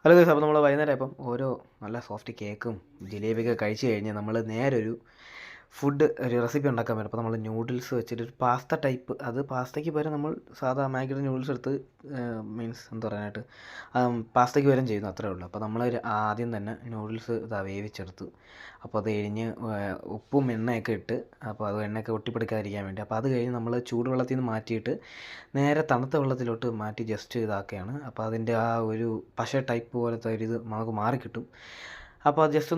Hello guys, അപ്പോൾ നമ്മൾ വൈകുന്നേരം ഇപ്പം ഓരോ നല്ല സോഫ്റ്റ് കേക്കും ജിലേബിയൊക്കെ കഴിച്ച് കഴിഞ്ഞ് നമ്മൾ നേരെ ഒരു റെസിപ്പി ഉണ്ടാക്കാൻ പറ്റും. അപ്പോൾ നമ്മൾ നൂഡിൽസ് വെച്ചിട്ട് ഒരു പാസ്ത ടൈപ്പ്, അത് പാസ്തയ്ക്ക് പകരം നമ്മൾ സാധാ മാഗിയുടെ നൂഡിൽസ് എടുത്ത് മീൻസ് എന്താ പറയാനായിട്ട് പാസ്തയ്ക്ക് പകരം ചെയ്യുന്നു, അത്രേ ഉള്ളൂ. അപ്പോൾ നമ്മൾ ആദ്യം തന്നെ നൂഡിൽസ് വേവിച്ചെടുത്തു. അപ്പോൾ അത് കഴിഞ്ഞ് ഉപ്പും എണ്ണയൊക്കെ ഇട്ട്, അപ്പോൾ അത് എണ്ണയൊക്കെ ഒട്ടിപ്പിടിക്കാതിരിക്കാൻ വേണ്ടി, അപ്പോൾ അത് കഴിഞ്ഞ് നമ്മൾ ചൂടുവെള്ളത്തിൽ നിന്ന് മാറ്റിയിട്ട് നേരെ തണുത്ത വെള്ളത്തിലോട്ട് മാറ്റി ജസ്റ്റ് ഇതാക്കുകയാണ്. അപ്പോൾ അതിൻ്റെ ആ ഒരു പശ ടൈപ്പ് പോലത്തെ ഒരു ഇത് നമുക്ക് മാറിക്കിട്ടും. അപ്പോൾ അത് ജസ്റ്റ്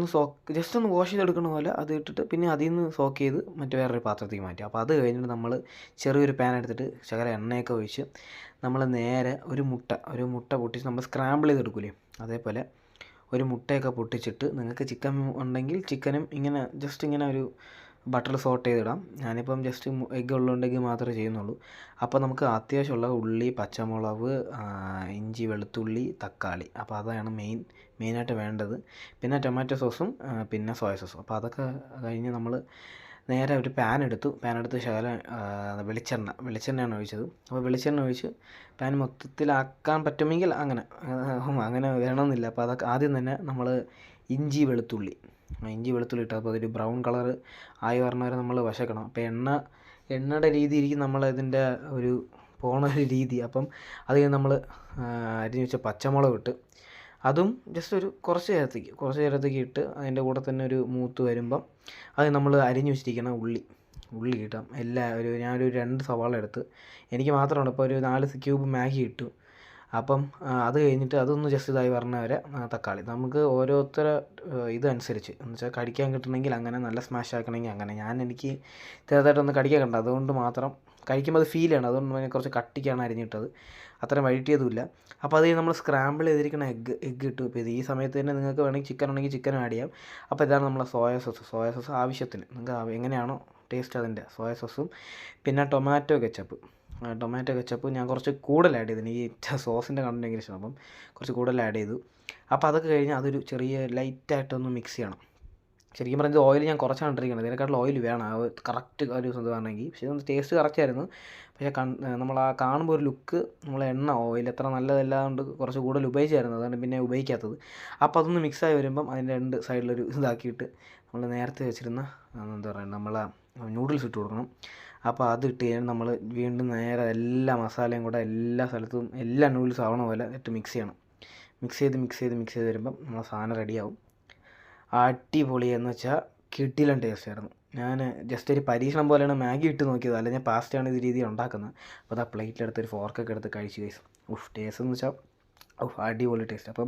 ഒന്ന് വാഷ് ചെയ്തെടുക്കുന്ന പോലെ അത് ഇട്ടിട്ട് പിന്നെ അതിൽ നിന്ന് സോക്ക് ചെയ്ത് വേറൊരു പാത്രത്തേക്ക് മാറ്റി. അപ്പോൾ അത് കഴിഞ്ഞിട്ട് നമ്മൾ ചെറിയൊരു പാൻ എടുത്തിട്ട് ശകലം എണ്ണയൊക്കെ ഒഴിച്ച് നമ്മൾ നേരെ ഒരു മുട്ട പൊട്ടിച്ച് നമ്മൾ സ്ക്രാമ്പിൾ ചെയ്തെടുക്കൂലേ, അതേപോലെ ഒരു മുട്ടയൊക്കെ പൊട്ടിച്ചിട്ട്, നിങ്ങൾക്ക് ചിക്കൻ ഉണ്ടെങ്കിൽ ചിക്കനും ഇങ്ങനെ ജസ്റ്റ് ഇങ്ങനെ ഒരു ബട്ടറിൽ സോട്ട് ചെയ്തിടാം. ഞാനിപ്പം ജസ്റ്റ് എഗ്ഗ് ഉള്ളതുകൊണ്ടെങ്കിൽ മാത്രമേ ചെയ്യുന്നുള്ളൂ. അപ്പോൾ നമുക്ക് അത്യാവശ്യമുള്ള ഉള്ളി, പച്ചമുളക്, ഇഞ്ചി, വെളുത്തുള്ളി, തക്കാളി, അപ്പോൾ അതാണ് മെയിനായിട്ട് വേണ്ടത്. പിന്നെ ടൊമാറ്റോ സോസും പിന്നെ സോയ സോസും. അപ്പോൾ അതൊക്കെ കഴിഞ്ഞ് നമ്മൾ നേരെ ഒരു പാൻ എടുത്ത് ശകലം വെളിച്ചെണ്ണയാണ് ഒഴിച്ചത്. അപ്പോൾ വെളിച്ചെണ്ണ ഒഴിച്ച് പാൻ മൊത്തത്തിലാക്കാൻ പറ്റുമെങ്കിൽ അങ്ങനെ വേണമെന്നില്ല. അപ്പോൾ അതൊക്കെ ആദ്യം തന്നെ നമ്മൾ ഇഞ്ചി വെളുത്തുള്ളി ഇട്ട്, അപ്പോൾ അതൊരു ബ്രൗൺ കളർ ആയി പറഞ്ഞ വരെ നമ്മൾ വശക്കണം. അപ്പോൾ എണ്ണയുടെ രീതി ഇരിക്കും നമ്മളതിൻ്റെ ഒരു ഒരു രീതി. അപ്പം അത് കഴിഞ്ഞ് നമ്മൾ അരിഞ്ഞ് വെച്ച പച്ചമുളക് ഇട്ട്, അതും ജസ്റ്റ് ഒരു കുറച്ച് നേരത്തേക്ക് ഇട്ട്, അതിൻ്റെ കൂടെ തന്നെ ഒരു മൂത്ത് വരുമ്പം അത് നമ്മൾ അരിഞ്ഞ് വെച്ചിരിക്കുന്ന ഉള്ളി ഇട്ടാം. ഞാനൊരു 2 സവാള എടുത്ത്, എനിക്ക് മാത്രമാണ്, ഇപ്പോൾ ഒരു 4 ക്യൂബ് മാഗി ഇട്ടു. അപ്പം അത് കഴിഞ്ഞിട്ട് അതൊന്ന് ജസ്റ്റ് ഇതായി പറഞ്ഞ വരെ തക്കാളി, നമുക്ക് ഓരോരുത്തരെ ഇതനുസരിച്ച് എന്ന് വെച്ചാൽ കടിക്കാൻ കിട്ടണമെങ്കിൽ അങ്ങനെ, നല്ല സ്മാഷ് ആക്കണമെങ്കിൽ അങ്ങനെ. എനിക്ക് ചെറുതായിട്ടൊന്ന് കടിക്കാൻ കണ്ടത്, അതുകൊണ്ട് മാത്രം കഴിക്കുമ്പോൾ അത് ഫീൽ ചെയ്യണം, അതുകൊണ്ട് കുറച്ച് കട്ടിക്കാണ് അരിഞ്ഞിട്ടത്, അത്രയും വഴറ്റിയതുമില്ല. അപ്പോൾ അത് നമ്മൾ സ്ക്രാമ്പിൾ ചെയ്തിരിക്കുന്ന എഗ്ഗ് ഇട്ടു. ഇപ്പോൾ ഇത് ഈ സമയത്ത് തന്നെ നിങ്ങൾക്ക് വേണമെങ്കിൽ ചിക്കൻ ഉണ്ടെങ്കിൽ ചിക്കനും ആഡ് ചെയ്യാം. അപ്പോൾ ഇതാണ് നമ്മളെ സോയ സോസ് ആവശ്യത്തിന്, നിങ്ങൾക്ക് എങ്ങനെയാണോ ടേസ്റ്റ് അതിൻ്റെ സോയ സോസും, പിന്നെ ടൊമാറ്റോ കെച്ചപ്പ് ഞാൻ കുറച്ച് കൂടുതൽ ആഡ് ചെയ്തു. ഈ സോസിൻ്റെ കണ്ടന്റ് ഭയങ്കര ഇഷ്ടമാണ്, അപ്പം കുറച്ച് കൂടുതൽ ആഡ് ചെയ്തു. അപ്പോൾ അതൊക്കെ കഴിഞ്ഞ് അതൊരു ചെറിയ ലൈറ്റായിട്ടൊന്ന് മിക്സ് ചെയ്യണം. ശരിക്കും പറഞ്ഞാൽ ഓയിൽ ഞാൻ കുറച്ചാണ് ഇട്ടിരിക്കുന്നത്, ഇതിനെക്കാട്ടിൽ ഓയിൽ വേണം ആ കറക്റ്റ് ഒരു ഇതാണെങ്കിൽ. പക്ഷേ ടേസ്റ്റ് കറക്റ്റായിരുന്നു. പക്ഷേ നമ്മൾ ആ കാണുമ്പോൾ ഒരു ലുക്ക്, നമ്മൾ ഓയിൽ അത്ര നല്ലതല്ലാണ്ട് കുറച്ച് കൂടുതൽ ഉപയോഗിച്ചായിരുന്നു, അതാണ് പിന്നെ ഉപയോഗിക്കാത്തത്. അപ്പോൾ അതൊന്ന് മിക്സായി വരുമ്പം അതിൻ്റെ 2 സൈഡിലൊരു ഇതാക്കിയിട്ട് നമ്മൾ നേരത്തെ വെച്ചിരുന്ന നമ്മളെ നൂഡിൽസ് ഇട്ട് കൊടുക്കണം. അപ്പോൾ അത് ഇട്ട് കഴിഞ്ഞാൽ നമ്മൾ വീണ്ടും നേരെ എല്ലാ മസാലയും കൂടെ എല്ലാ സ്ഥലത്തും എല്ലാ നൂഡിൽസ് ആവണ പോലെ ഇട്ട് മിക്സ് ചെയ്യണം. മിക്സ് ചെയ്ത് വരുമ്പം നമ്മളെ സാധനം റെഡിയാവും. അടിപൊളിയെന്ന് വെച്ചാൽ കിടിലൻ ടേസ്റ്റ് ആയിരുന്നു. ഞാൻ ജസ്റ്റ് ഒരു പരീക്ഷണം പോലെയാണ് മാഗി ഇട്ട് നോക്കിയത്, അല്ല ഞാൻ പാസ്റ്റയാണ് ഇത് രീതിയിൽ ഉണ്ടാക്കുന്നത്. അപ്പോൾ അത് ആ പ്ലേറ്റിലെടുത്ത് ഒരു ഫോർക്കൊക്കെ എടുത്ത് കഴിച്ച് ടേസ്റ്റ് എന്ന് വെച്ചാൽ അടിപൊളി ടേസ്റ്റ്. അപ്പം